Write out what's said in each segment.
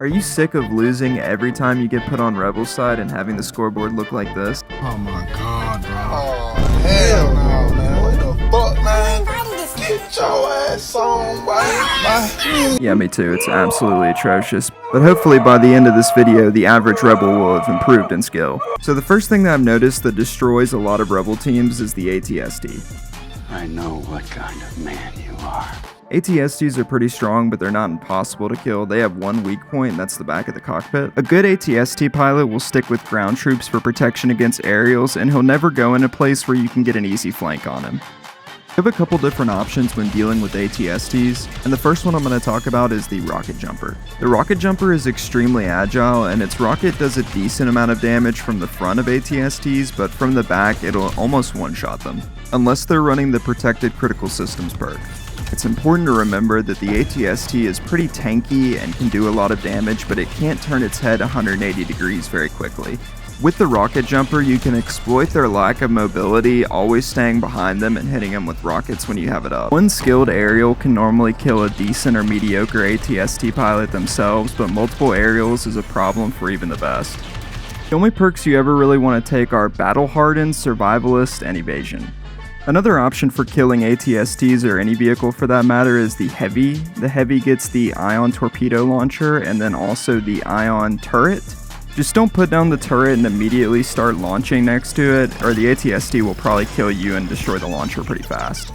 Are you sick of losing every time you get put on Rebel's side and having the scoreboard look like this? Oh my god, bro. Oh, hell no, man. What the fuck, man? Get your ass on, boy. Yeah, me too. It's absolutely atrocious. But hopefully by the end of this video, the average Rebel will have improved in skill. So the first thing that I've noticed that destroys a lot of Rebel teams is the ATST. I know what kind of man you are. ATSTs are pretty strong, but they're not impossible to kill. They have one weak point, and that's the back of the cockpit. A good ATST pilot will stick with ground troops for protection against aerials, and he'll never go in a place where you can get an easy flank on him. We have a couple different options when dealing with ATSTs, and the first one I'm going to talk about is the rocket jumper. The rocket jumper is extremely agile, and its rocket does a decent amount of damage from the front of ATSTs, but from the back it'll almost one-shot them, unless they're running the protected critical systems perk. It's important to remember that the ATST is pretty tanky and can do a lot of damage, but it can't turn its head 180 degrees very quickly. With the rocket jumper, you can exploit their lack of mobility, always staying behind them and hitting them with rockets when you have it up. One skilled aerial can normally kill a decent or mediocre ATST pilot themselves, but multiple aerials is a problem for even the best. The only perks you ever really want to take are Battle Hardened, Survivalist, and Evasion. Another option for killing ATSTs or any vehicle for that matter is the Heavy. The Heavy gets the Ion Torpedo Launcher and then also the Ion Turret. Just don't put down the turret and immediately start launching next to it, or the ATST will probably kill you and destroy the launcher pretty fast.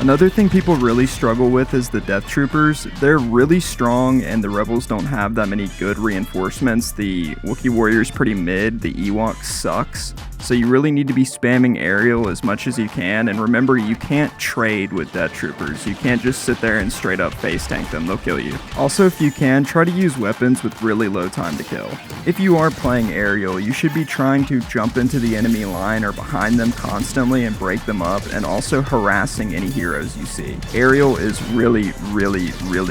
Another thing people really struggle with is the Death Troopers. They're really strong and the Rebels don't have that many good reinforcements. The Wookiee Warrior's pretty mid, the Ewok sucks. So you really need to be spamming aerial as much as you can, and remember you can't trade with Death Troopers. You can't just sit there and straight up face tank them, they'll kill you. Also, if you can, try to use weapons with really low time to kill. If you are playing aerial, you should be trying to jump into the enemy line or behind them constantly and break them up, and also harassing any heroes you see. Aerial is really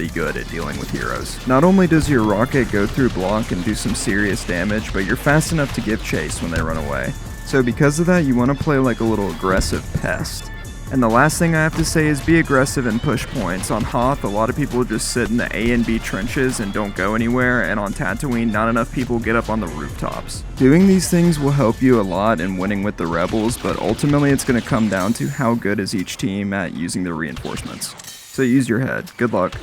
good at dealing with heroes. Not only does your rocket go through block and do some serious damage, but you're fast enough to give chase when they run away. So because of that, you want to play like a little aggressive pest. And the last thing I have to say is be aggressive and push points. On Hoth, a lot of people just sit in the A and B trenches and don't go anywhere, and on Tatooine, not enough people get up on the rooftops. Doing these things will help you a lot in winning with the Rebels, but ultimately it's going to come down to how good is each team at using their reinforcements. So use your head. Good luck.